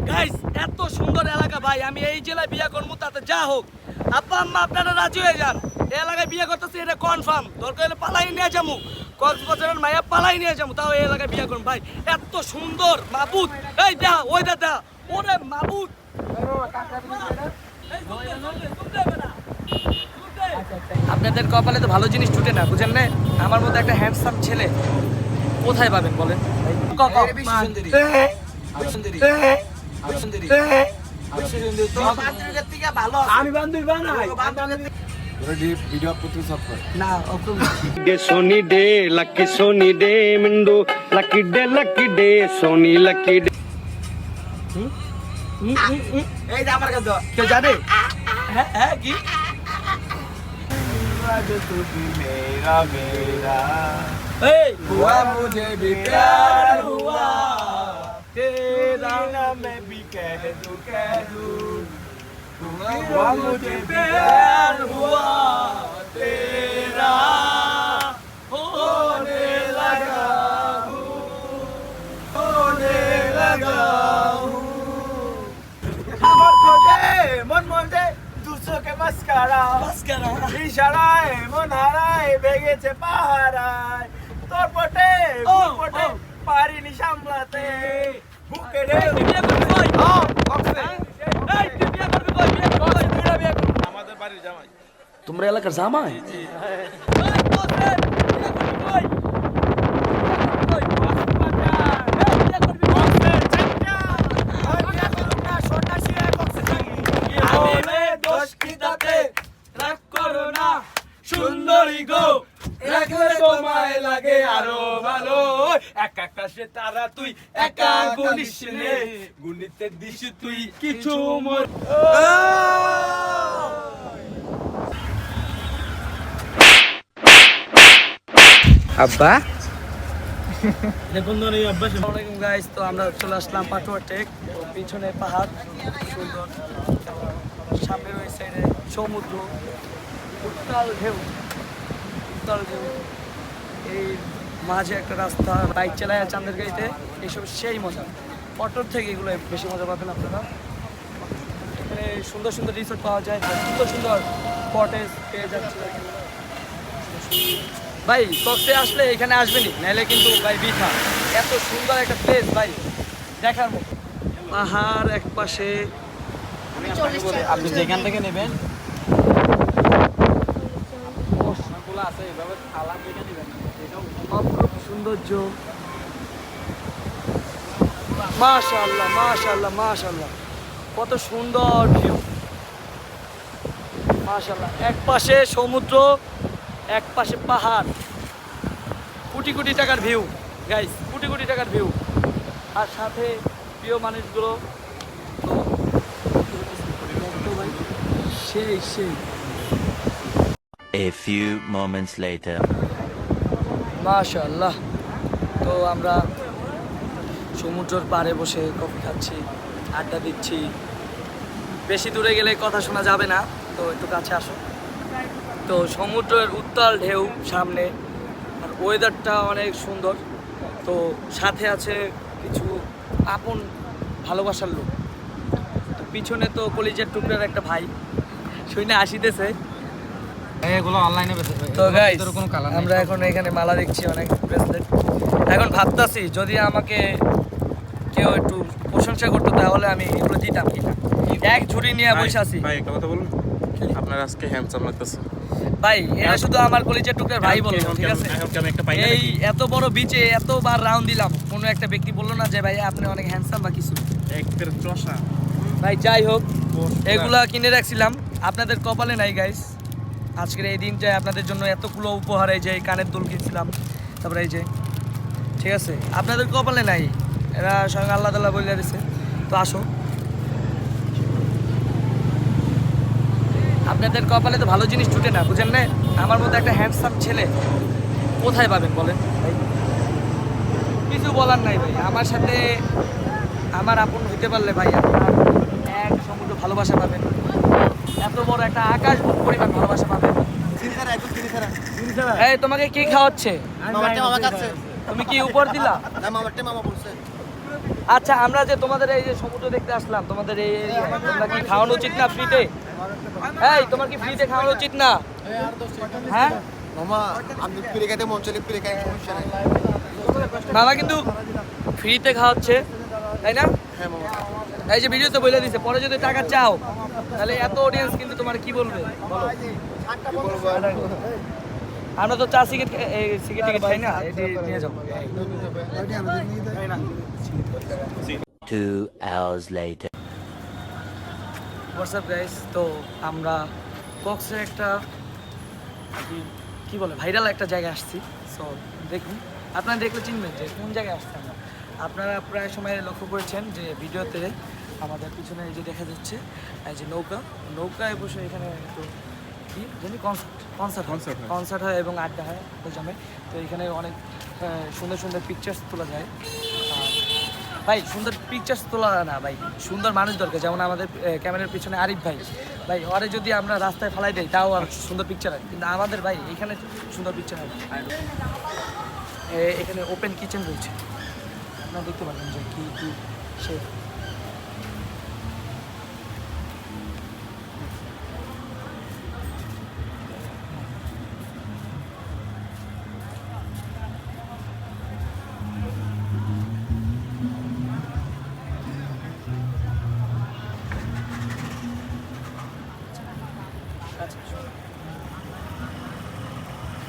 Guys এত সুন্দর এলাকা ভাই, আমি এই জেলায় বিয়ে করবো, তাতে যা হোক আব্বা আম্মা আপনারা রাজি হয়ে যান। এই এলাকায় বিয়ে করতেছি, এটা কনফার্ম। দরকার হলে পালাই নিয়ে যাবো, কক্সবাজারের মায়া পালাই নিয়ে যাবো, তাও এই এলাকায় বিয়ে করবো ভাই। এত সুন্দর মাবুদ, এই দেখা ওই দেখা, ওরে মাবুদ। আপনাদের কপালে তো ভালো জিনিস জুটে না, বুঝেন না? আমার মধ্যে একটা হ্যান্ডসাম ছেলে কোথায় পাবেন বলেন? আমি বান্ধবী বানাই ভিডিও করতে সব করে না। सोनी डे लकी सोनी डे मिंडो लकी डे सोनी लकी डे। এই যে আমার কাছে কেউ জানে? হ্যাঁ হ্যাঁ কি मेरा मेरा এই हुआ मुझे भी प्यार हुआ तेरा ना मैं भी कह दूं हुआ मुझे भी प्यार हुआ तेरा होने लगा खबर खोजे मन मोटे दूसरों के मस्कारा বাস করা ইশারায় মন হারায় ভেগেছে পাহারায় তোর পটে পটে পারিনি সামলাতে বুকে রে বিয়ে করবি কই? হ্যাঁ এই তুই বিয়ে করবি কই? বিয়ে করবি কই? আমাদের বাড়ির জামাই তোমরা এলাকার জামাই? এই বসেন, বিয়ে করবি কই? কই? এই বিয়ে করবি কই? সুন্দরী গো রাখলে তোমায় লাগে আরো ভালো এক আকাশে তারা তুই একা গুনিস রে গুনিতে দিস তুই কিছু মর अब्बा আসসালামু গাইস, তো আমরা চলে আসলাম পাটুয়া টেক। তো পিছনে পাহাড় সুন্দর, সামনে রয়েছে সাইডে সমুদ্র, উত্তাল ঢেউ, উত্তাল ঢেউ। এই মাঝে একটা রাস্তা, বাইক চালায় চাঁদের গাড়িতে, এইসব সেই মজা। অটোর থেকে এগুলো বেশি মজা পাবেন আপনারা। এখানে সুন্দর সুন্দর রিসোর্ট পাওয়া যায়, সুন্দর সুন্দর কটেজ পেয়ে যাচ্ছে ভাই। কক্সে আসলে এখানে আসবেনই, নাহলে কিন্তু ভাই বৃথা। এত সুন্দর একটা প্লেস ভাই, দেখার মতো। পাহাড় এক পাশে, আপনি যেখান থেকে নেবেন অপরূপ সৌন্দর্য। মাশাআল্লাহ মাশাআল্লাহ মাশাআল্লাহ, কত সুন্দর ভিউ মাশাআল্লাহ। এক পাশে সমুদ্র, এক পাশে পাহাড়, কোটি কোটি টাকার ভিউ গাইস, কোটি কোটি টাকার ভিউ। আর সাথে প্রিয় মানুষগুলো, তো ভাই সেই সেই। A few moments later. মাশাআল্লাহ, তো আমরা সমুদ্রের পাড়ে বসে কফি খাচ্ছি, আড্ডা দিচ্ছি। বেশি দূরে গেলে কথা শোনা যাবে না, তো একটু কাছে আসো। তো সমুদ্রের উত্তাল ঢেউ সামনে, আর ওয়েদারটা অনেক সুন্দর। তো সাথে আছে কিছু আপন ভালোবাসার লোক। তো পিছনে তো কলিজার টুকরার একটা ভাই শুনে আসিতেছে। এগুলো অনলাইনে বেচে তো গাইস, আমরা এখন এখানে মালা দেখছি, অনেক ব্রেসলেট। এখন ভাবতাছি যদি আমাকে কেউ একটু প্রশংসা করতো তাহলে আমি এগুলো দিতাম কিনা। এক ঝুড়ি নিয়ে বসে আছি ভাই একটা কথা বলুন, আপনার আজকে হ্যান্ডসাম লাগতেছে। ভাই। এটা শুধু আমার কলিজার টুকরার ভাই বললো, ঠিক আছে? এখন আমি একটা পাই না এই নাকি? এত বড় বিচে এতবার রাউন্ড দিলাম, কোনো একটা ব্যক্তি বললো না যে ভাই আপনি অনেক হ্যান্ডসাম বা কিছু। একটা চশা ভাই যাই হোক, এগুলা কিনে রাখছিলাম, আপনাদের কপালে নাই গাইস। আজকের এই দিনটায় আপনাদের জন্য এতগুলো উপহার, এই যে এই কানের দুল কিনছিলাম, তারপরে এই যে, ঠিক আছে, আপনাদের কপালে নাই, এরা স্বয়ং আল্লাহ তাআলা বলে দিয়েছে। তো আসো, আপনাদের কপালে তো ভালো জিনিস জুটে না, বুঝেন না? আমার মধ্যে একটা হ্যান্ডসাম ছেলে কোথায় পাবেন বলেন ভাই? কিছু বলার নাই ভাই, আমার সাথে আমার আপন হইতে পারলে ভাই আপনার এক সমুদ্র ভালোবাসা পাবেন, এত বড় একটা আকাশ পরিমাণ ভালোবাসা পাবেন। এই তোমাকে কি খাওয়াচ্ছে? তুমি কি উপর দিলা? আচ্ছা আমরা যে তোমাদের এই যে সমুদ্র দেখতে আসলাম, তোমাদের এই তোমরা কি খাওয়ানো উচিত না ফ্রিতে? এই তোমার কি ফ্রিতে খাওয়ানো উচিত না? হ্যাঁ মামা কিন্তু ফ্রিতে খাওয়াচ্ছে, তাই না? এই যে ভিডিওতে বলে দিছে, পরে যদি টাকা চাও তাহলে এত অডিয়েন্স কিন্তু তোমার কি বলবে বলো? আমরা তো চা সিগারেট টিকিট খাই না, এটি নিয়ে যাও। 2 hours later. হোয়াটসঅ্যাপ গাইস, তো আমরা কক্সের একটা কি বলে ভাইরাল একটা জায়গায় আসছি। সো দেখুন, আপনারা দেখলে চিনবেন যে কোন জায়গায় আসছি আমরা। আপনারা প্রায় সময় লক্ষ্য করেছেন যে ভিডিওতে আমাদের পিছনে এই যে দেখা যাচ্ছে এই যে নৌকায় বসে এখানে একটু কি জানি কনসার্ট হয় এবং আড্ডা হয় জমে। তো এখানে অনেক সুন্দর সুন্দর পিকচার্স তোলা যায়। ভাই সুন্দর পিকচার্স তোলা না ভাই, সুন্দর মানুষ দরকার। যেমন আমাদের ক্যামেরার পিছনে আরিফ ভাই, ওরে যদি আমরা রাস্তায় ফেলাই দেই তাও আর সুন্দর পিকচার হয়, কিন্তু আমাদের ভাই এখানে সুন্দর পিকচার হয়। এখানে ওপেন কিচেন রয়েছে, আপনারা দেখতে পাবেন যে কি কি সে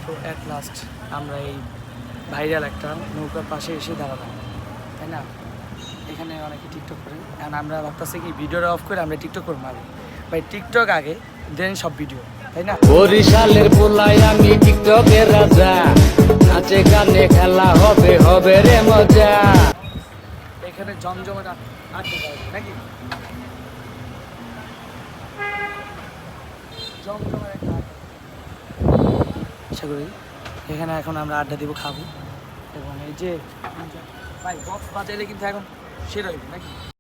তো অ্যাট লাস্ট আমরা এই ভাইরাল একটা নৌকার পাশে এসে দাঁড়ালাম, তাই না? এখানে অনেকে টিকটক করে, কারণ আমরা ভাবতেছি কি ভিডিওটা অফ করে আমরা টিকটক করবো আগে। ভাই টিকটক আগে, দেন সব ভিডিও, তাই না? বরিশালের পোলাই আমি টিকটকের রাজা, নাচে গানে খেলা হবে হবে রে মজা। এখানে জমজমাট আড্ডা দেওয়া যায় নাকি? জমজমাট একটা আড্ডা। আশা করি এখানে এখন আমরা আড্ডা দিব, খাবো। এবং এই যে ভাই বক্স বাজাইলে কিন্তু এখন সেরা হইবে নাকি?